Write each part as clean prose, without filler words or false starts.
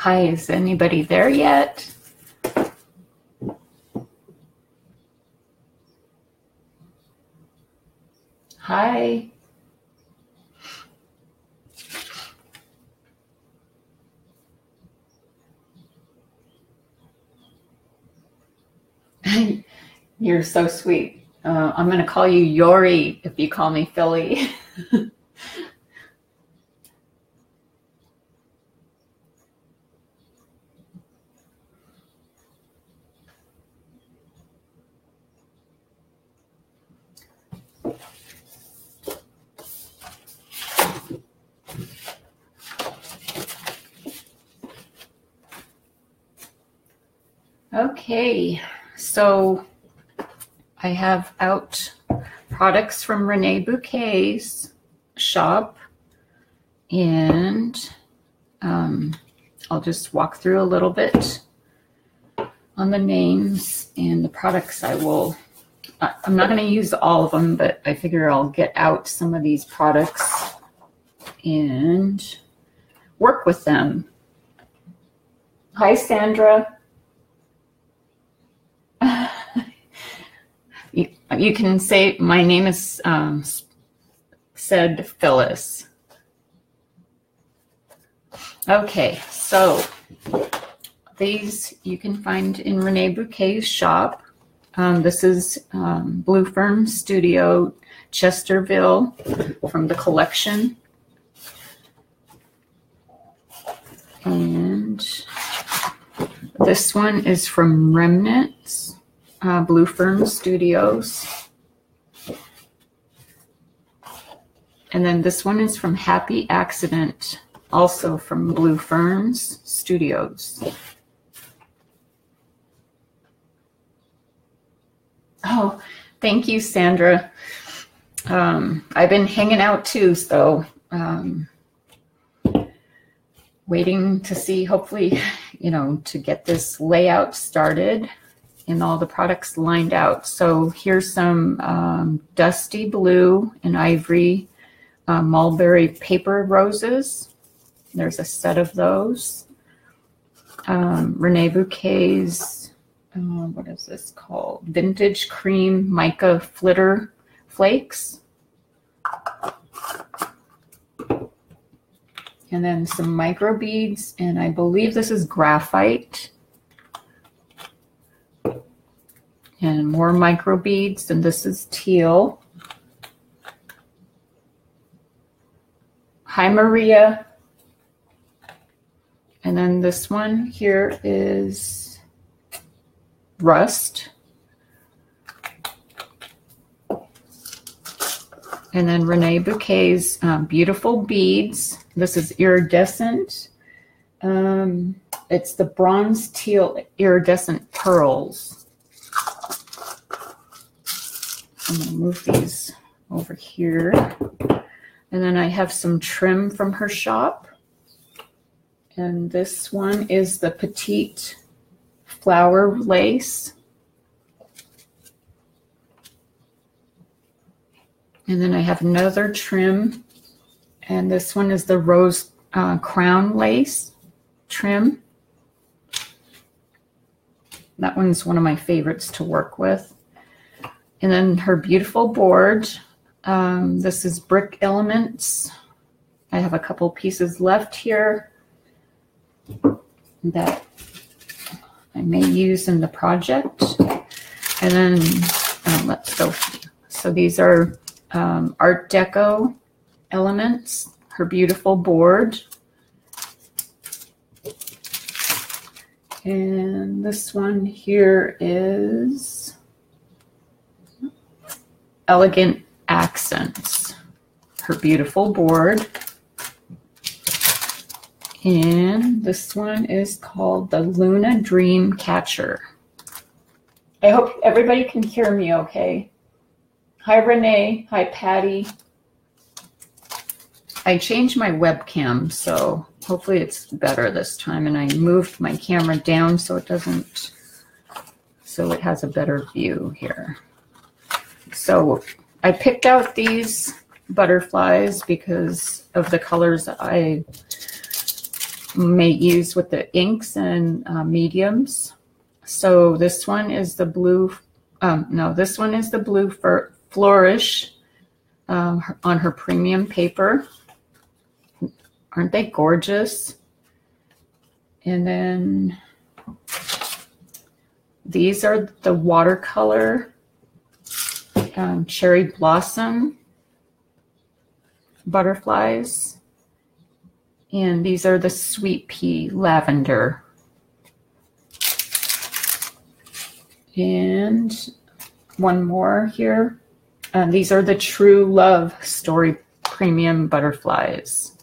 Hi, is anybody there yet? Hi. You're so sweet. I'm going to call you Yori if you call me Philly. Okay, so I have out products from ReneaBouquets shop, and I'll just walk through a little bit on the names and the products. I'm not going to use all of them, but I figure I'll get out some of these products and work with them. Hi, Sandra. You can say my name is said Phyllis. Okay, so these you can find in ReneaBouquets shop. This is Blue Fern Studio Chesterville from the collection. And this one is from Remenants. Blue Fern Studios. And then this one is from Happy Accident, also from Blue Ferns Studios. Oh, thank you, Sandra. I've been hanging out too, so waiting to see, hopefully, to get this layout started and all the products lined out. So here's some dusty blue and ivory mulberry paper roses. There's a set of those. ReneaBouquets, what is this called? Vintage Cream Mica Flitter Flakes. And then some microbeads, and I believe this is graphite. And more microbeads, and this is teal. Hi, Maria. And then this one here is rust. And then ReneaBouquets beautiful beads. This is iridescent. It's the bronze teal iridescent pearls. I'm going to move these over here. And then I have some trim from her shop. And this one is the Petite flower lace. And then I have another trim. And this one is the rose crown lace trim. That one's one of my favorites to work with. And then her beautiful board. This is Brick Elements. I have a couple pieces left here that I may use in the project. And then let's go. So these are Art Deco elements, her beautiful board. And this one here is Elegant Accents, her beautiful board. And this one is called the Luna Dream Catcher. I hope everybody can hear me okay. Hi, Renee. Hi, Patty. I changed my webcam, so hopefully it's better this time. And I moved my camera down so it has a better view here. So I picked out these butterflies because of the colors I may use with the inks and mediums. So this one is the blue, no, this one is the blue for Flourish on her premium paper. Aren't they gorgeous? And then these are the watercolor cherry blossom butterflies. And these are the sweet pea lavender. And one more here. These are the True Love Story Premium Butterflies.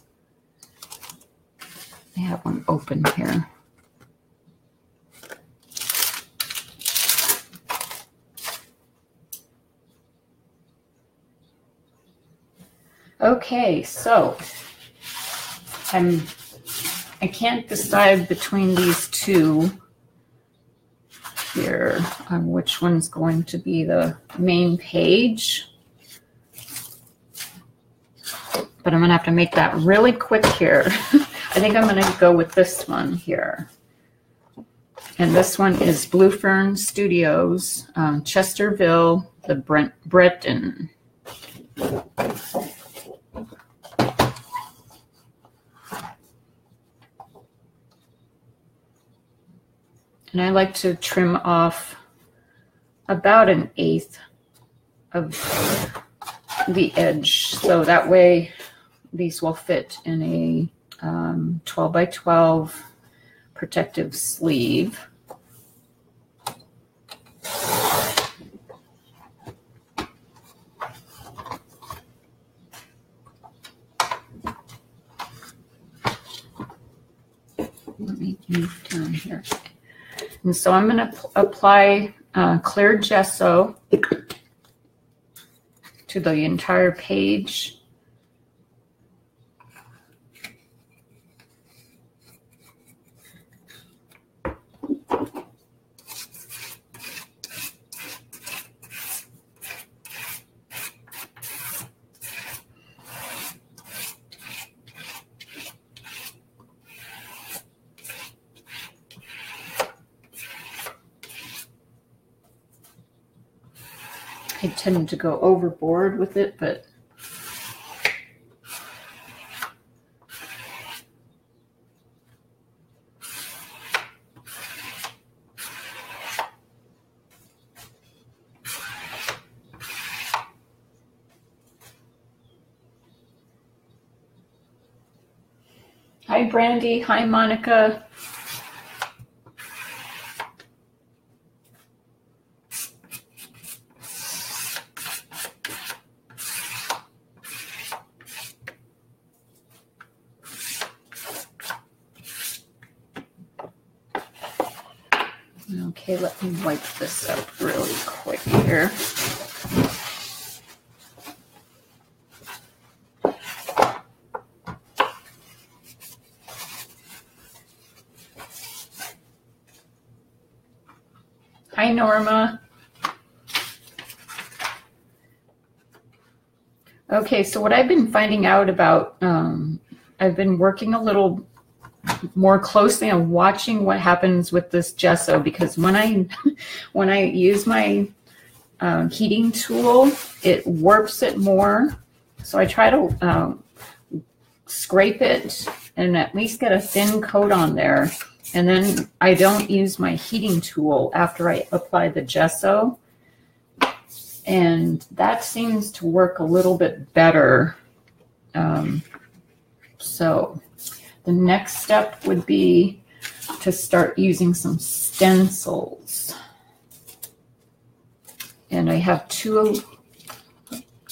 I have one open here. Okay, so I can't decide between these two here on which one's going to be the main page. But I'm going to have to make that really quick here. I think I'm going to go with this one here. And this one is Blue Fern Studios, Chesterville, the Breton. And I like to trim off about 1/8 of the edge, so that way these will fit in a 12 by 12 protective sleeve. Let me move down here. And so I'm going to apply clear gesso to the entire page. I tend to go overboard with it, but hi Brandy, hi Monica. Okay, let me wipe this up really quick here. Hi, Norma. Okay, so what I've been finding out about, I've been working a little more closely on watching what happens with this gesso, because when I use my heating tool, it warps it more. So I try to scrape it and at least get a thin coat on there. And then I don't use my heating tool after I apply the gesso. And that seems to work a little bit better. So the next step would be to start using some stencils. And I have two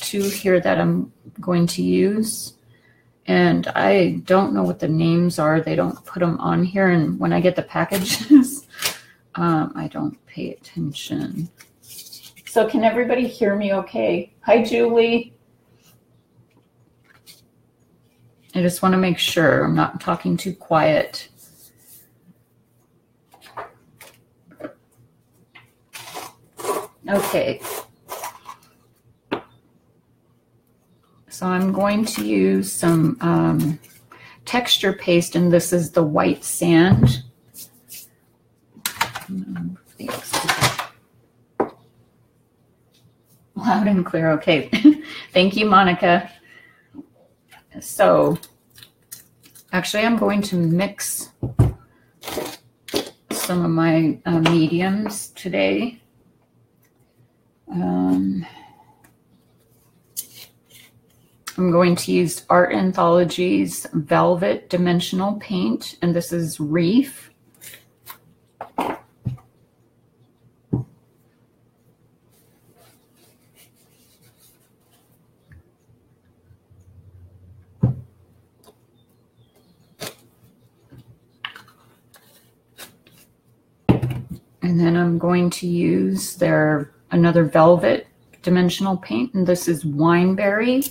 here that I'm going to use. And I don't know what the names are. They don't put them on here. And when I get the packages, I don't pay attention. So can everybody hear me okay? Hi, Julie. I just want to make sure I'm not talking too quiet. Okay. So I'm going to use some texture paste, and this is the white sand. Loud and clear. Okay. Thank you, Monica. So actually, I'm going to mix some of my mediums today. I'm going to use Art Anthology's Velvet Dimensional Paint, and this is Reef. And then I'm going to use their another Velvet Dimensional Paint, and this is Wineberry.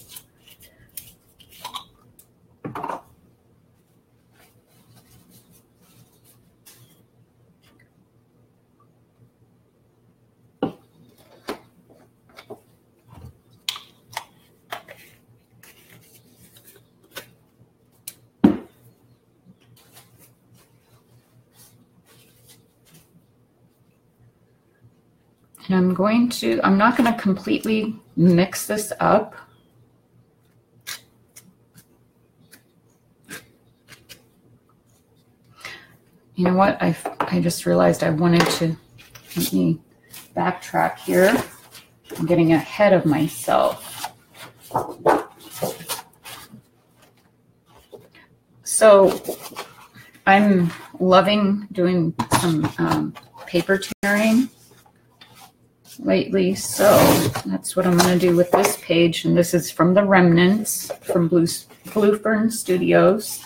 And I'm not going to completely mix this up. You know what? I just realized I wanted to, let me backtrack here. I'm getting ahead of myself. So I'm loving doing some paper tearing lately, so that's what I'm going to do with this page, and this is from the Remenants from Blue Fern Studios.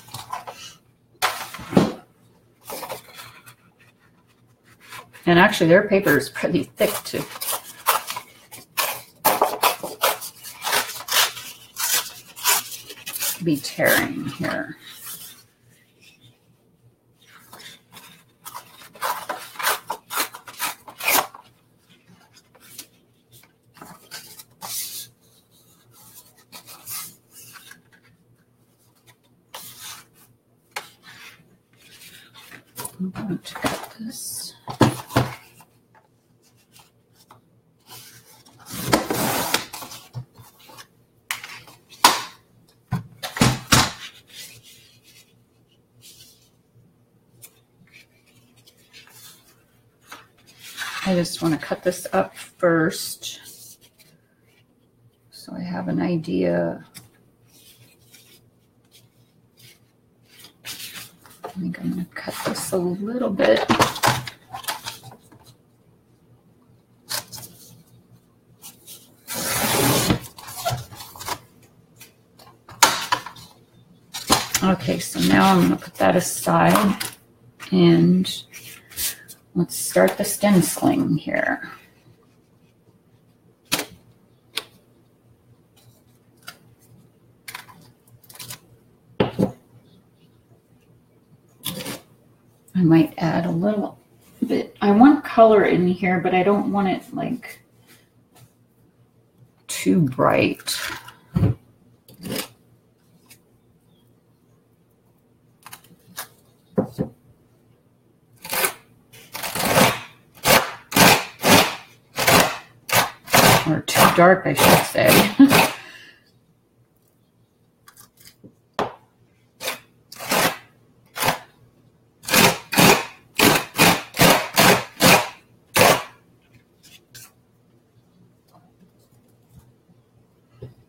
And actually their paper is pretty thick to be tearing here. I'm going to cut this. I just want to cut this up first so I have an idea. I think I'm going to cut this a little bit. Okay, so now I'm going to put that aside and let's start the stenciling here. I might add a little bit. I want color in here, but I don't want it like too bright. Or too dark, I should say.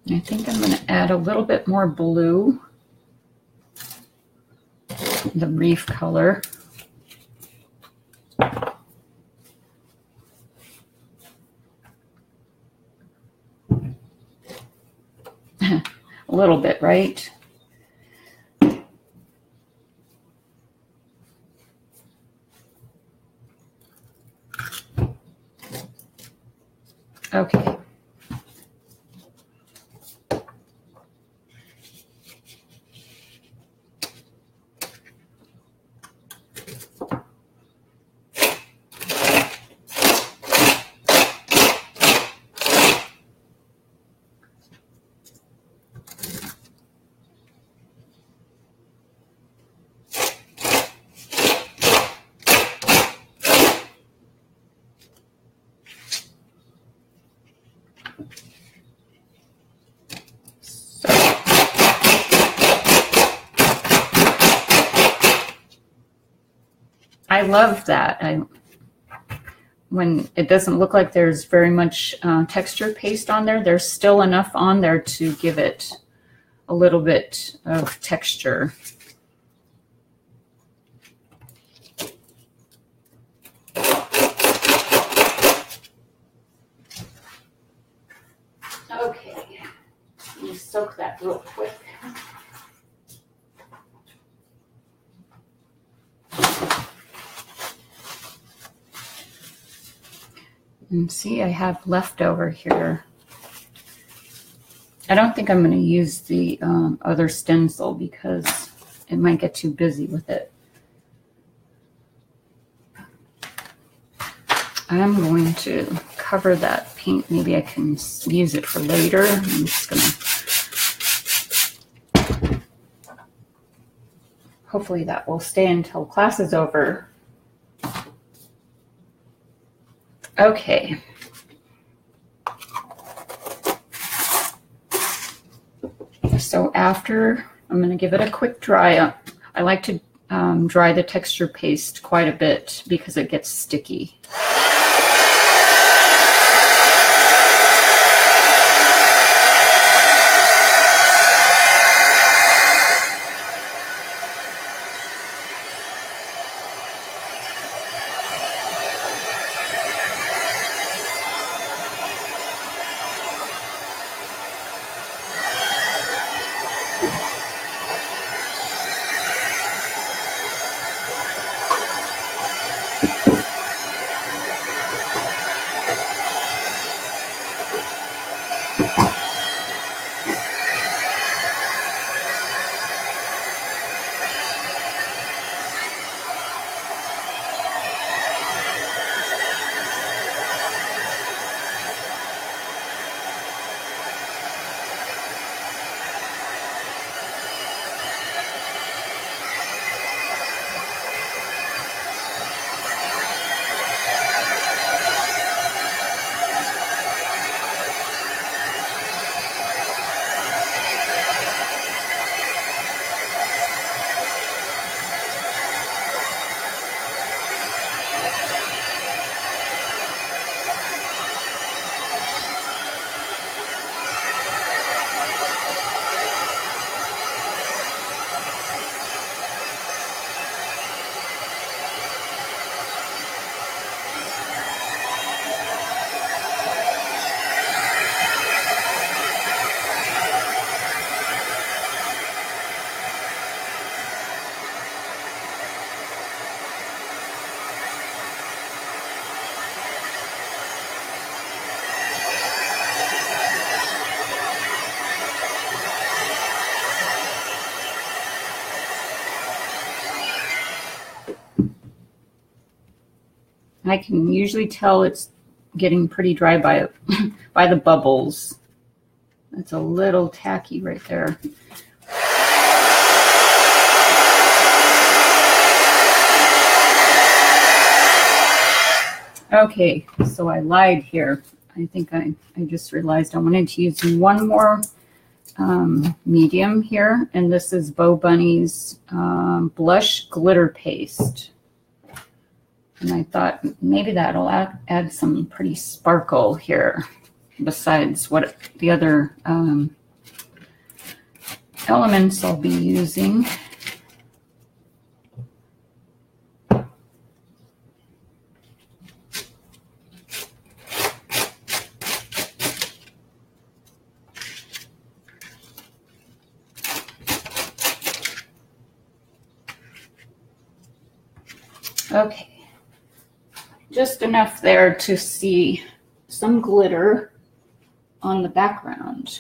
I think I'm going to add a little bit more blue, the reef color. A little bit, right? Okay. love that. When it doesn't look like there's very much texture paste on there, there's still enough on there to give it a little bit of texture. Okay, let me soak that real quick. And see, I have leftover here. I don't think I'm going to use the other stencil because it might get too busy with it. I'm going to cover that paint. Maybe I can use it for later. I'm just going to... Hopefully that will stay until class is over. Okay. So after, I'm going to give it a quick dry. I like to dry the texture paste quite a bit because it gets sticky. I can usually tell it's getting pretty dry by by the bubbles. It's a little tacky right there. Okay, so I lied here. I think I just realized I wanted to use one more medium here, and this is Bo Bunny's Blush Glitter Paste. And I thought maybe that'll add some pretty sparkle here, besides what the other elements I'll be using. Okay. Just enough there to see some glitter on the background.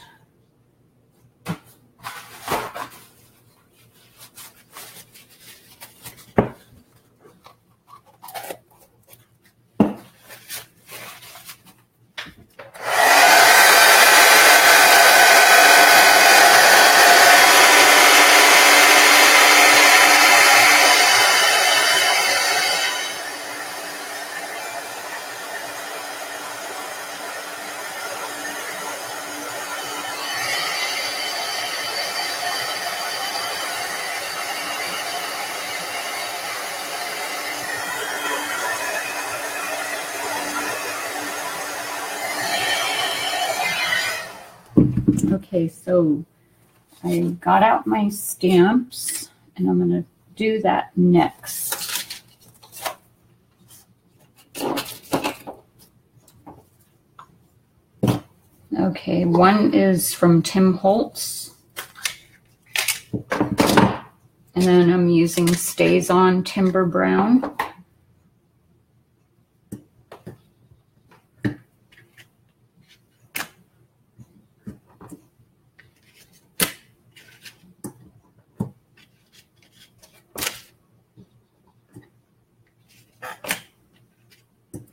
Okay, so I got out my stamps and I'm going to do that next. Okay, one is from Tim Holtz. And then I'm using Stays On Timber Brown.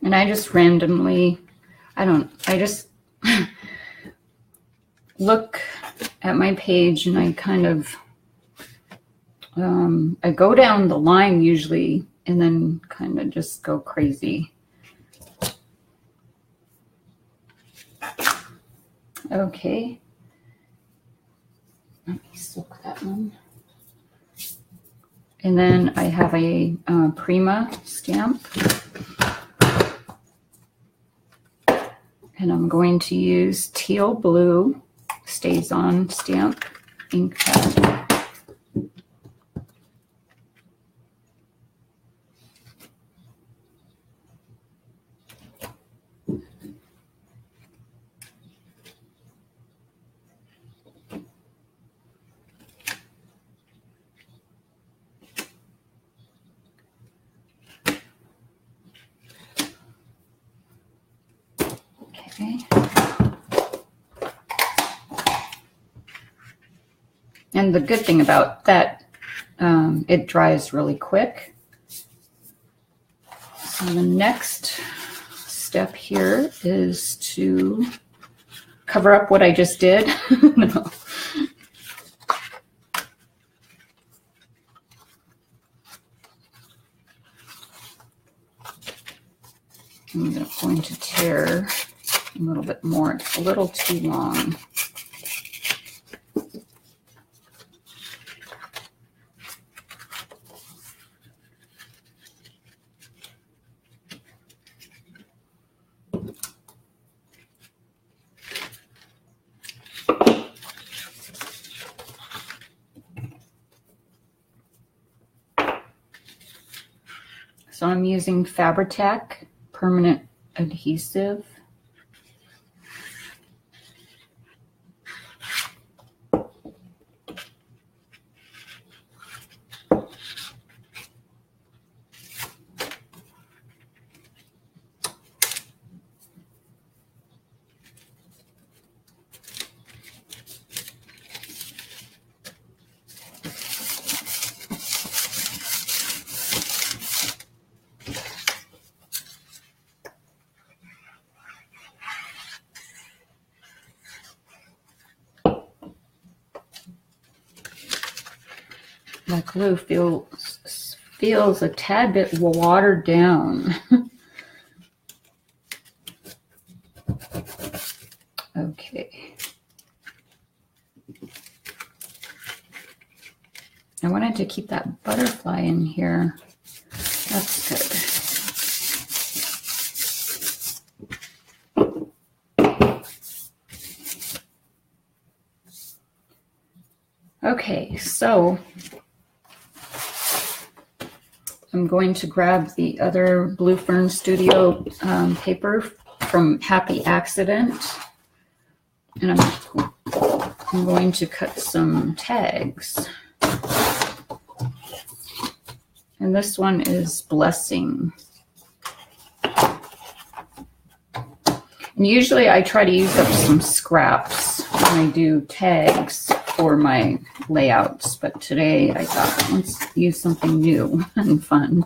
And I just randomly, I just look at my page and I kind of, I go down the line usually and then kind of just go crazy. Okay. Let me soak that one. And then I have a Prima stamp. And I'm going to use Teal Blue Stays On stamp ink pad. And the good thing about that, it dries really quick. So the next step here is to cover up what I just did. No. I'm going to tear a little bit more. It's a little too long. So I'm using Fabri-Tac permanent adhesive. My glue feels a tad bit watered down. Okay. I wanted to keep that butterfly in here. That's good. Okay, so I'm going to grab the other Blue Fern Studio paper from Happy Accident, and I'm going to cut some tags. And this one is Blessing. And usually I try to use up some scraps when I do tags for my layouts, but today I thought, let's use something new and fun.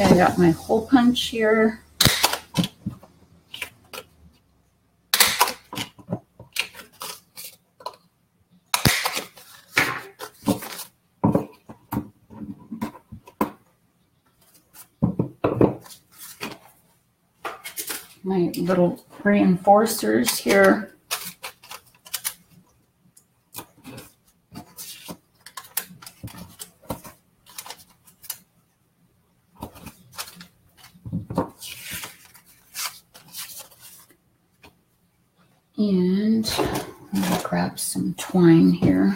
Okay, I got my hole punch here. My little reinforcers here. And I'm going to grab some twine here.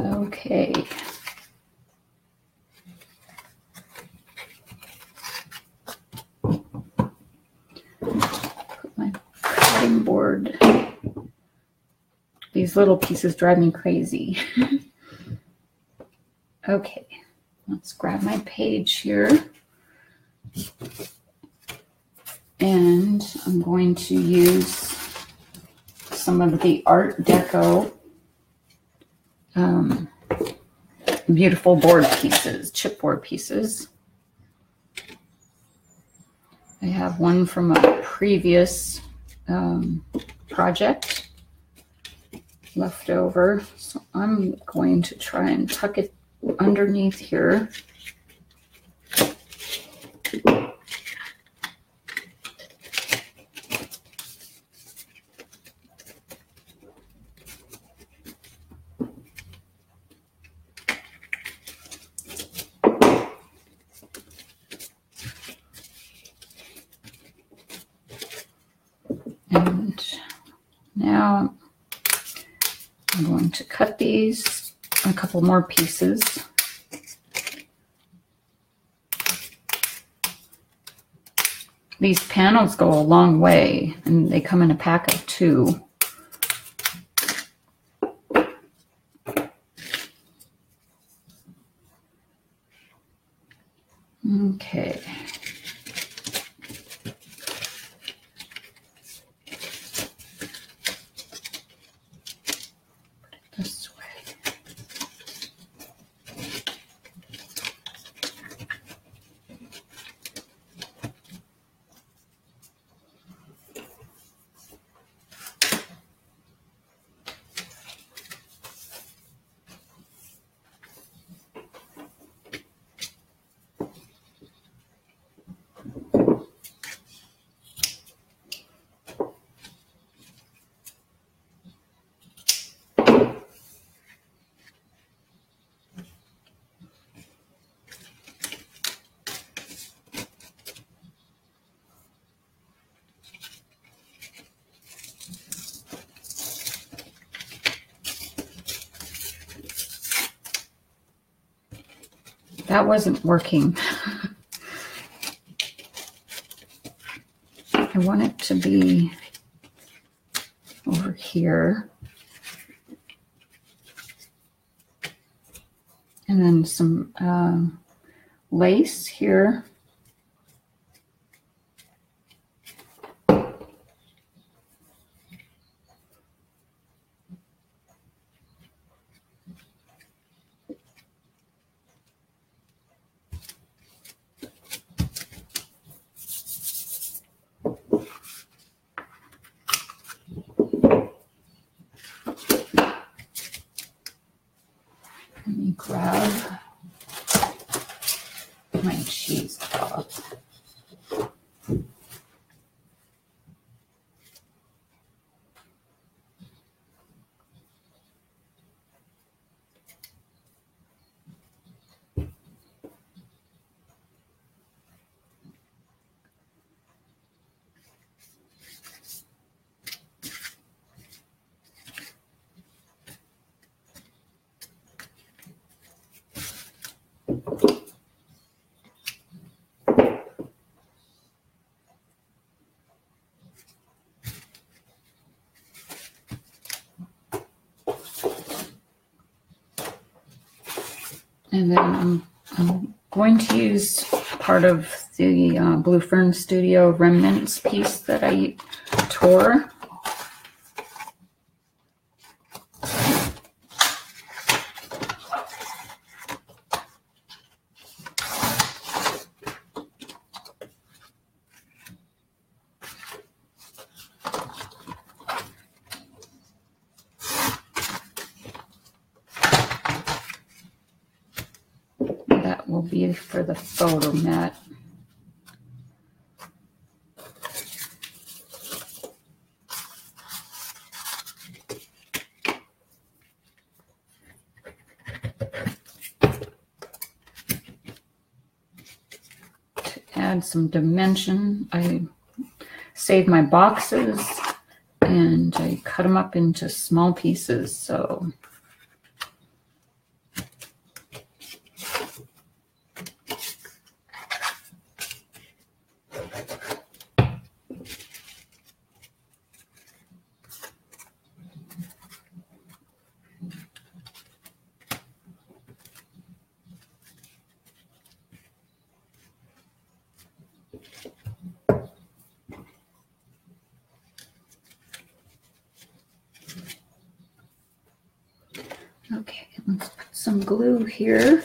Okay. Put my cutting board. These little pieces drive me crazy. Okay, let's grab my page here. And I'm going to use some of the Art Deco beautiful board pieces, chipboard pieces. I have one from a previous project left over, so I'm going to try and tuck it underneath here. And now I'm going to cut these a couple more pieces. These panels go a long way, and they come in a pack of 2. Okay. That wasn't working. I want it to be over here. And then some lace here. Let me grab my cheesecloth. And then I'm going to use part of the Blue Fern Studio Remenants piece that I tore. That will be for the photo mat. To add some dimension, I saved my boxes and I cut them up into small pieces. So okay, let's put some glue here.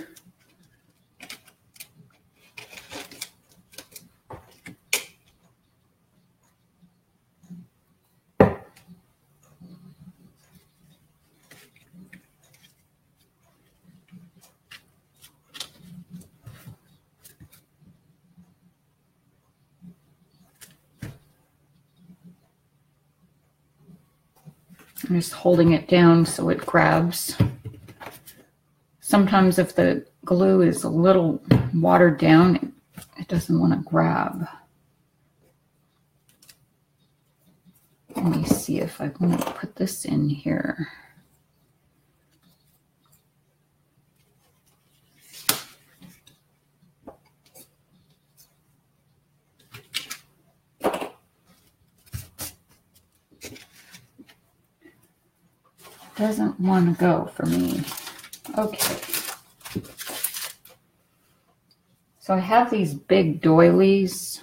I'm just holding it down so it grabs. Sometimes if the glue is a little watered down, it doesn't want to grab. Let me see if I want to put this in here. Doesn't want to go for me. Okay. So I have these big doilies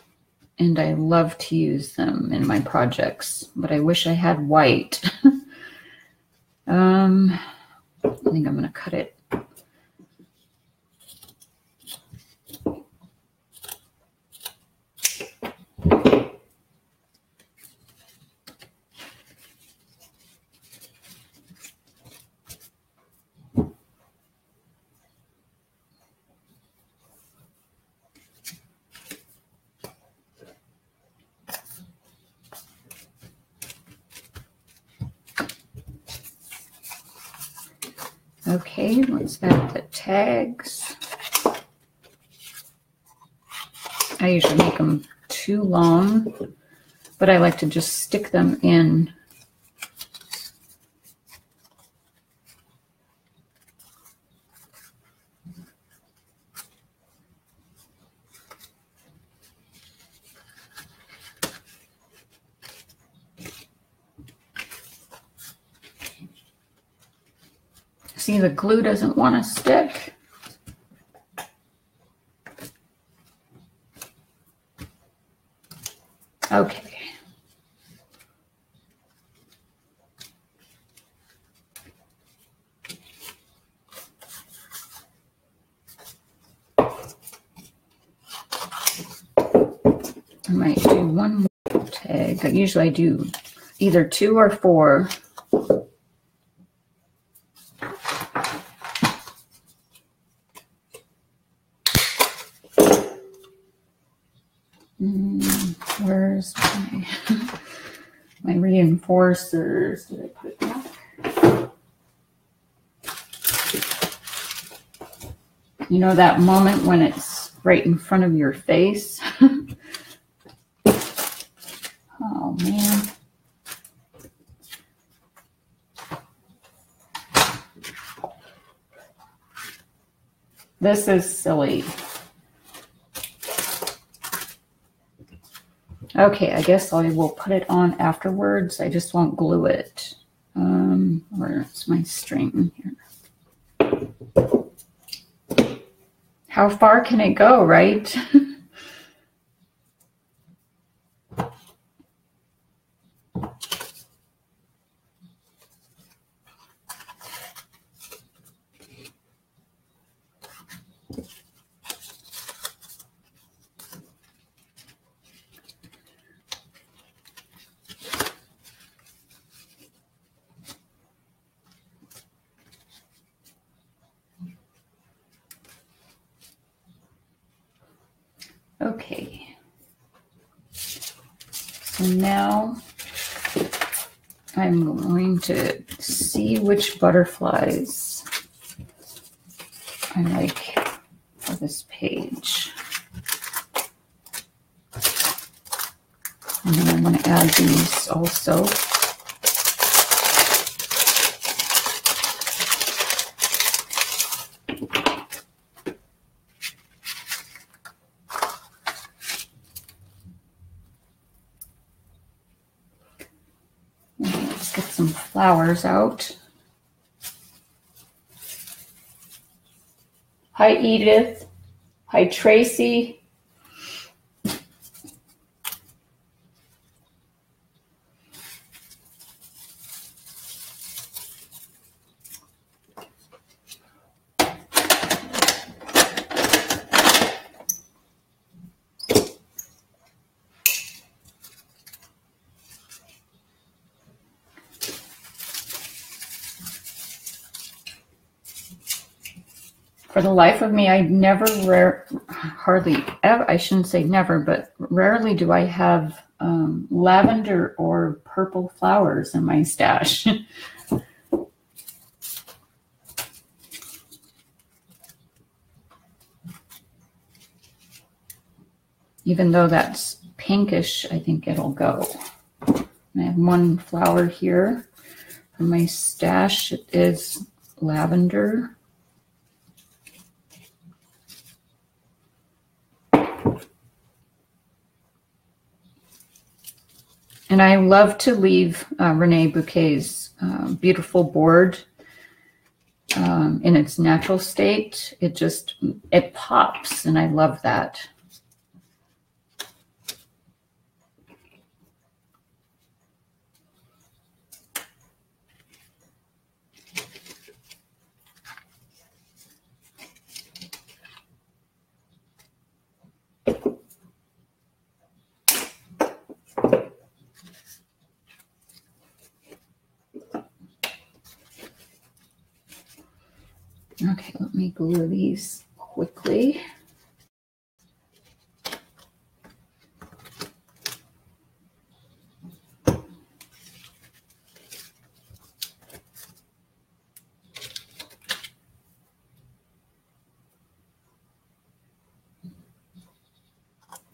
and I love to use them in my projects, but I wish I had white. I think I'm going to cut it. Okay, let's add the tags. I usually make them too long, but I like to just stick them in. See, the glue doesn't want to stick. Okay. I might do one more tag. Usually I do either 2 or 4. Where's my reinforcers? Did I put it back? You know that moment when it's right in front of your face? Oh, man. This is silly. Okay, I guess I will put it on afterwards. I just won't glue it. Where's my string here? How far can it go, right? Okay. So now I'm going to see which butterflies I like for this page. And then I'm going to add these also. Let's get some flowers out. Hi, Edith. Hi, Tracy. For the life of me, I never, hardly ever, I shouldn't say never, but rarely do I have lavender or purple flowers in my stash. Even though that's pinkish, I think it'll go. And I have one flower here for my stash. It is lavender. And I love to leave ReneaBouquets' beautiful board in its natural state. It pops, and I love that. Okay, let me glue these quickly.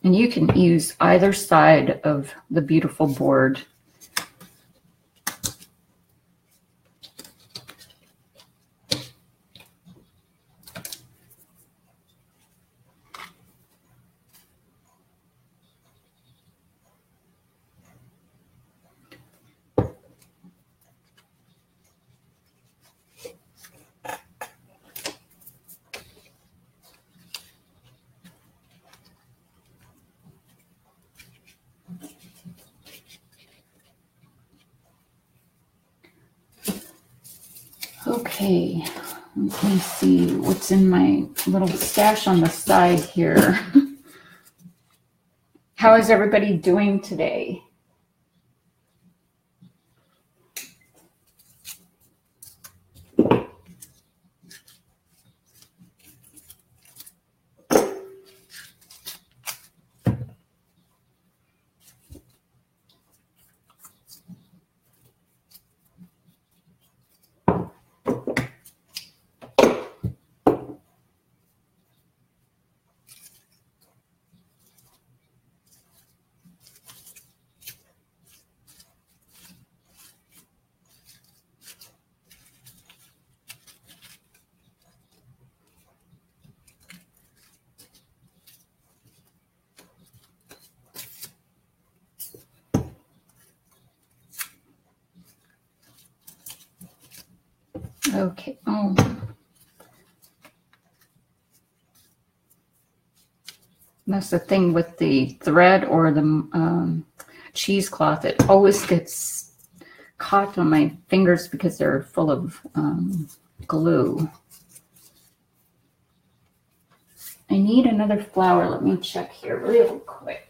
And you can use either side of the beautiful board. Okay, let me see what's in my little stash on the side here. How is everybody doing today? Okay. Oh. That's the thing with the thread or the cheesecloth. It always gets caught on my fingers because they're full of glue. I need another flower. Let me check here real quick.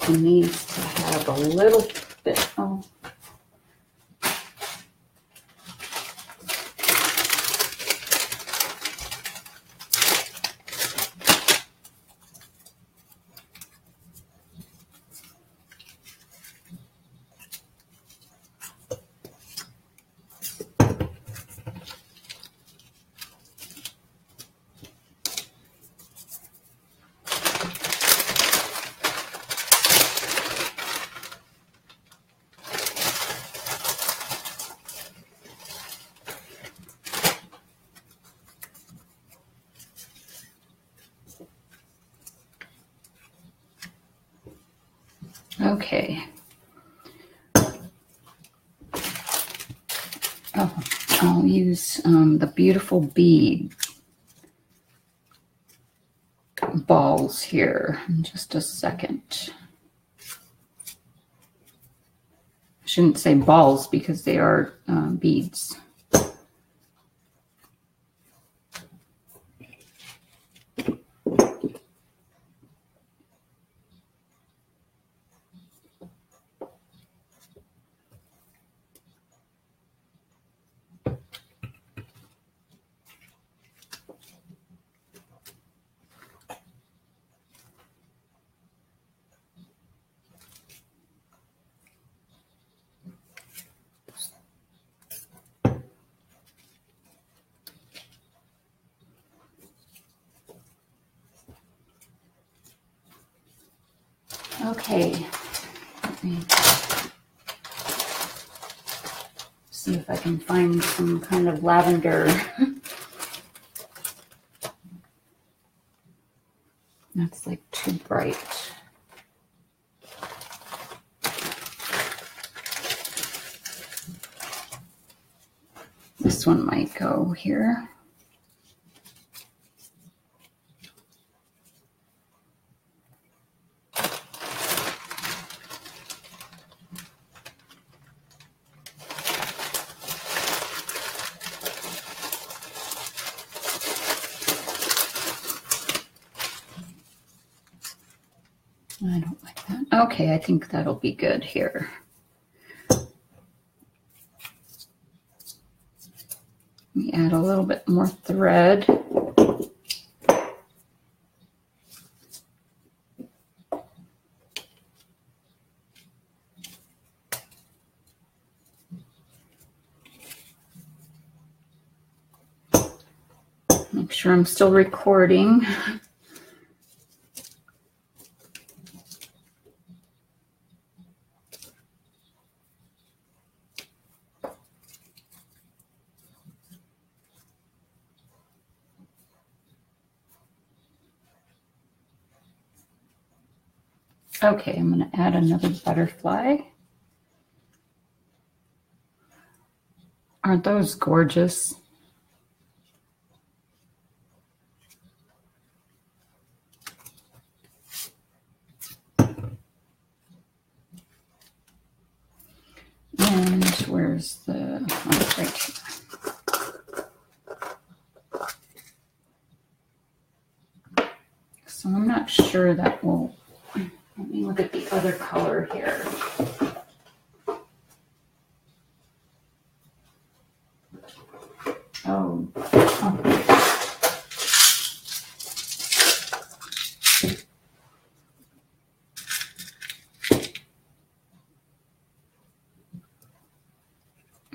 It needs to have a little bit. Oh. Okay. Oh, I'll use the beautiful bead balls here in just a second. I shouldn't say balls because they are beads. Okay, let me see if I can find some kind of lavender. That's like too bright. This one might go here. I don't like that. Okay, I think that'll be good here. Let me add a little bit more thread. Make sure I'm still recording. Okay, I'm going to add another butterfly. Aren't those gorgeous? And where's the, oh, right here. So I'm not sure that will, let me look at the other color here. Oh.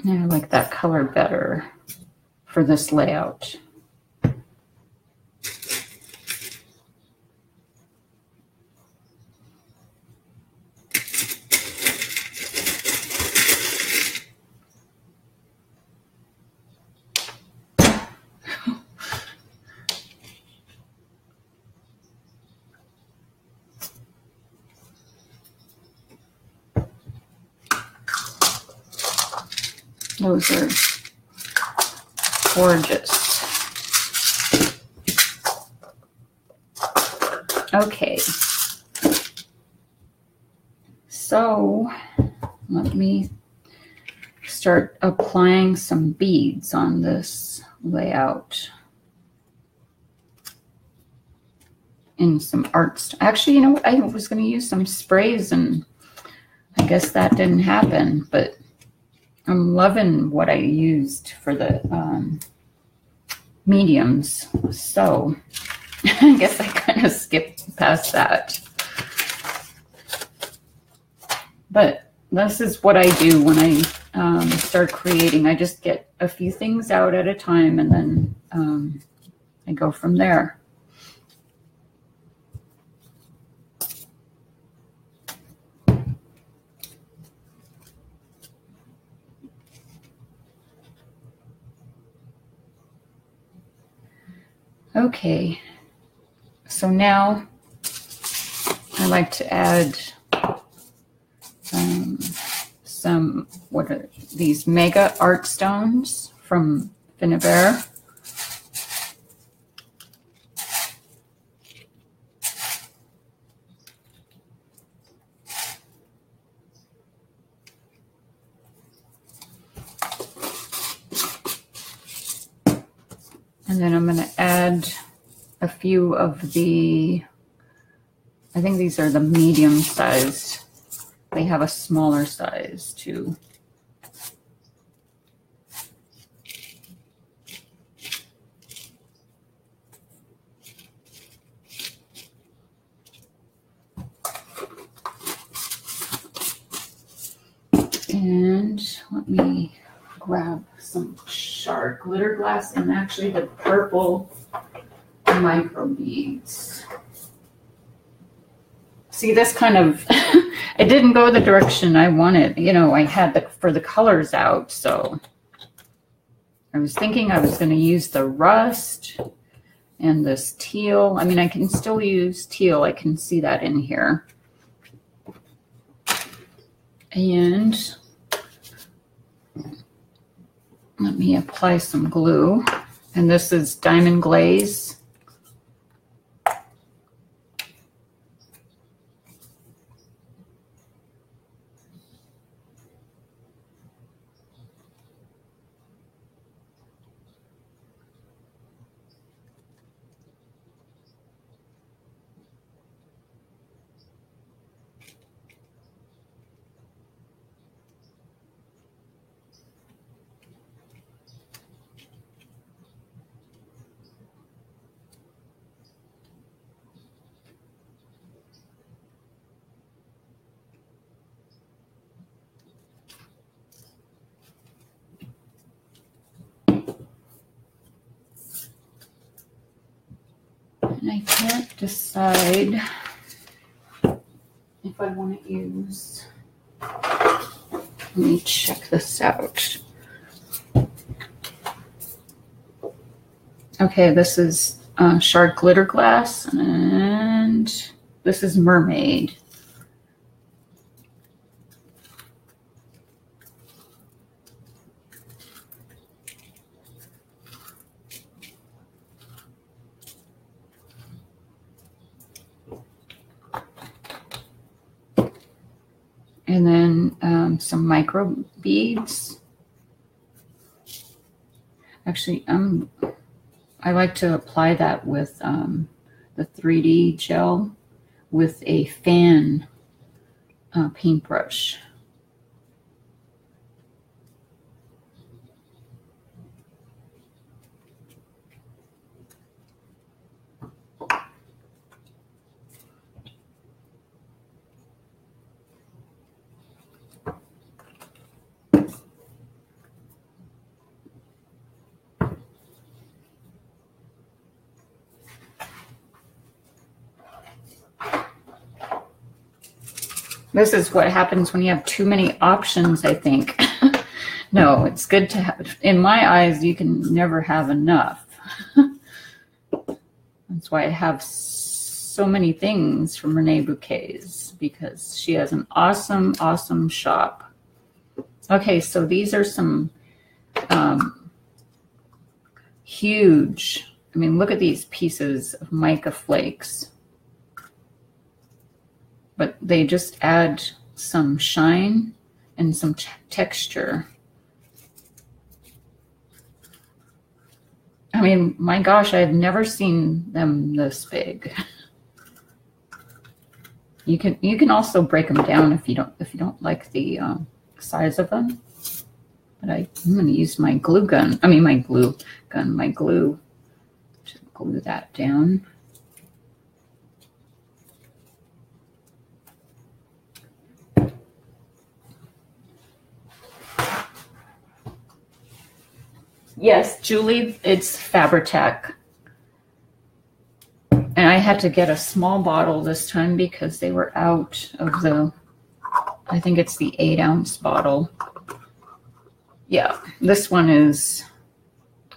Yeah, I like that color better for this layout. Those are gorgeous. Okay. So let me start applying some beads on this layout. And some art. Actually, you know what? I was going to use some sprays, and I guess that didn't happen, but I'm loving what I used for the mediums. So I guess I kind of skipped past that. But this is what I do when I start creating. I just get a few things out at a time, and then I go from there. Okay, so now I like to add some, what are these, Mega art stones from ReneaBouquets. And then I'm going to add a few of the, I think these are the medium sized. They have a smaller size too. And let me grab some sharp glitter glass and actually the purple microbeads. See, this kind of, it didn't go the direction I wanted. You know, I had for the colors out, so I was thinking I was going to use the rust and this teal. I mean, I can still use teal. I can see that in here. And let me apply some glue. And this is Diamond Glaze. And I can't decide if I want to use, let me check this out. Okay, this is sharp glitter glass, and this is Mermaid. And then some micro beads. Actually, I like to apply that with the 3D gel with a fan paintbrush. This is what happens when you have too many options, I think. No, it's good to have, in my eyes, you can never have enough. That's why I have so many things from ReneaBouquets, because she has an awesome, awesome shop. Okay, so these are some huge, I mean, look at these pieces of mica flakes. but they just add some shine and some texture. I mean, my gosh, I've never seen them this big. You can also break them down if you don't like the size of them. But I'm going to use my glue gun. I mean, my glue to glue that down. Yes, Julie, it's Fabri-Tac. And I had to get a small bottle this time because they were out of the, I think it's the 8-ounce bottle. Yeah, this one is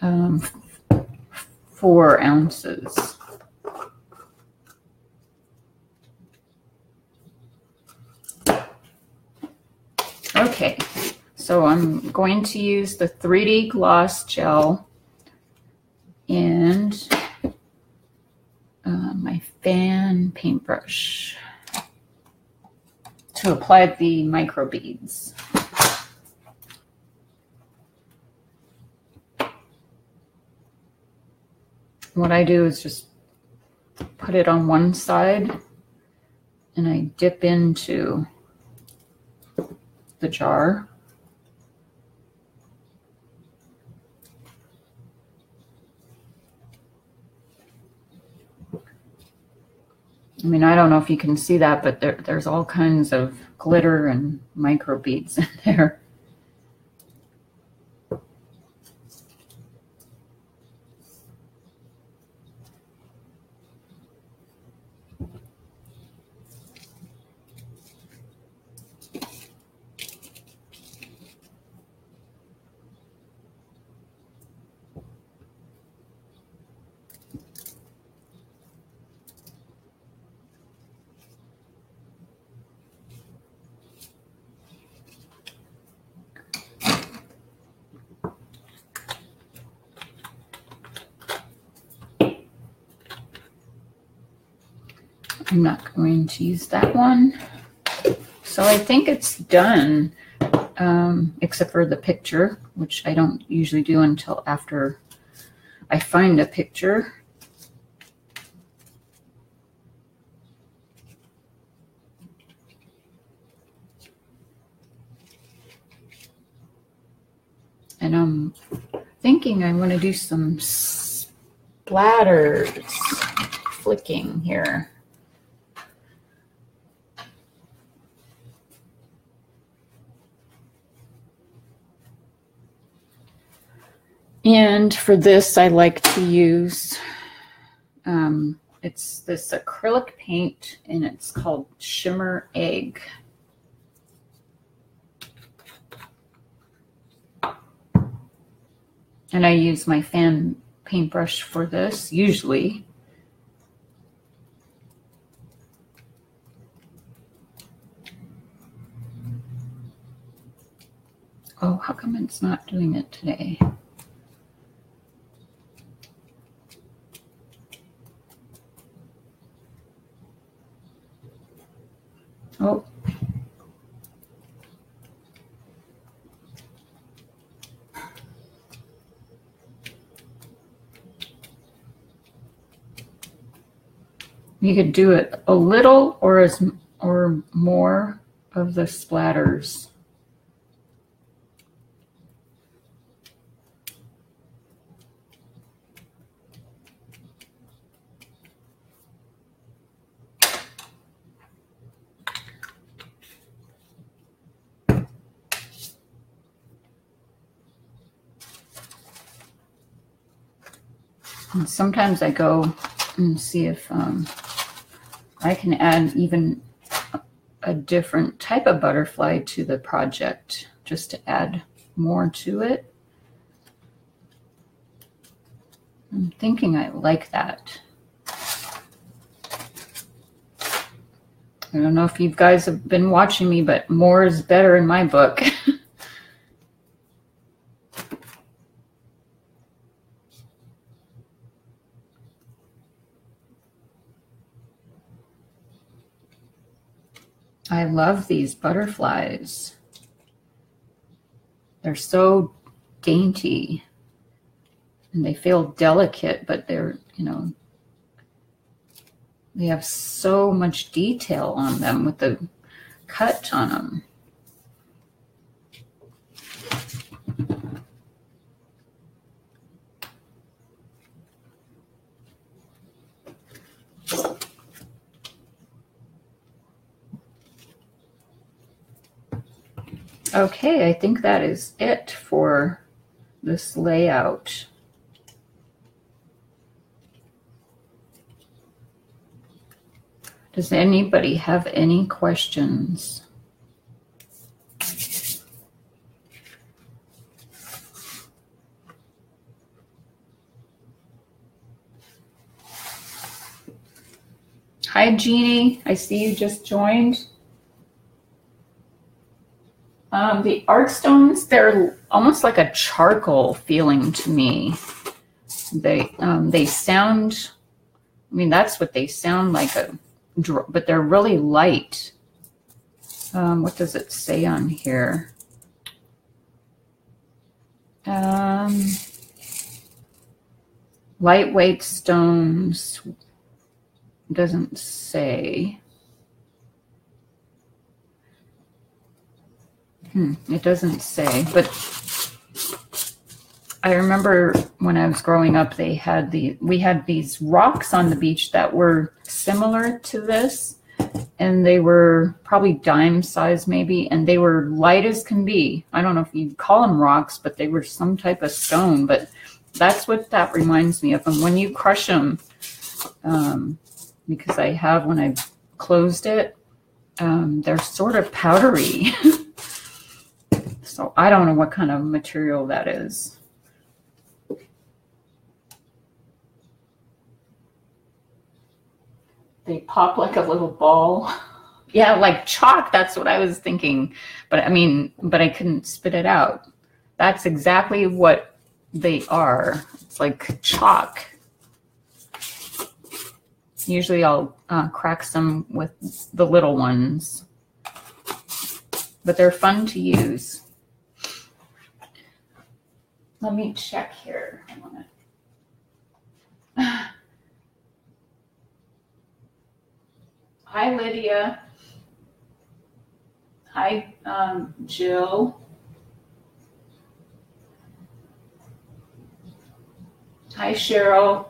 4 ounces. Okay, so I'm going to use the 3D gloss gel and my fan paintbrush to apply the microbeads. What I do is just put it on one side and I dip into the jar. I mean, I don't know if you can see that, but there's all kinds of glitter and microbeads in there. I'm not going to use that one. So I think it's done, except for the picture, which I don't usually do until after I find a picture. And I'm thinking I want to do some splatters flicking here. And for this, I like to use, it's this acrylic paint, and it's called Shimmer Egg. And I use my fan paintbrush for this, usually. Oh, how come it's not doing it today? Oh. You could do it a little or more of the splatters. And sometimes I go and see if I can add even a different type of butterfly to the project, just to add more to it. I'm thinking I like that. I don't know if you guys have been watching me, but more is better in my book. I love these butterflies. They're so dainty and they feel delicate, but they're, you know, they have so much detail on them with the cut on them. Okay, I think that is it for this layout. Does anybody have any questions? Hi, Jeannie. I see you just joined. The art stones, they're almost like a charcoal feeling to me. They sound, I mean, that's what they sound like, but they're really light. What does it say on here? Lightweight stones, doesn't say. It doesn't say, but I remember when I was growing up, we had these rocks on the beach that were similar to this, and they were probably dime size maybe, and they were light as can be. I don't know if you'd call them rocks, but they were some type of stone, but that's what that reminds me of. And when you crush them, because I have when I've closed it, they're sort of powdery. So I don't know what kind of material that is. They pop like a little ball. Yeah, like chalk, that's what I was thinking. But I mean, but I couldn't spit it out. That's exactly what they are. It's like chalk. Usually I'll crack some with the little ones. But they're fun to use. Let me check here. Hi, Lydia. Hi, Jill. Hi, Cheryl.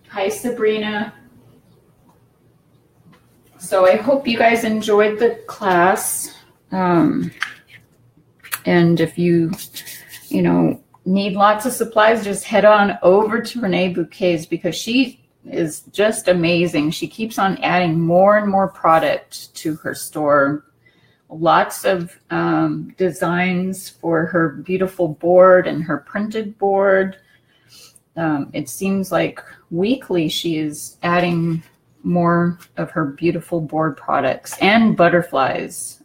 Hi, Sabrina. So I hope you guys enjoyed the class. And if you need lots of supplies, just head on over to ReneaBouquets because she is just amazing. She keeps on adding more and more product to her store. Lots of designs for her beautiful board and her printed board. It seems like weekly she is adding more of her beautiful board products and butterflies.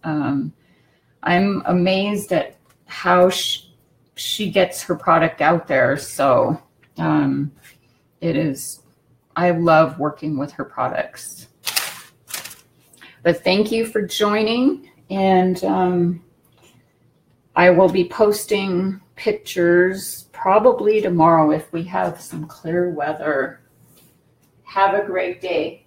I'm amazed at how she gets her product out there. So I love working with her products. But thank you for joining, and I will be posting pictures probably tomorrow if we have some clear weather. Have a great day.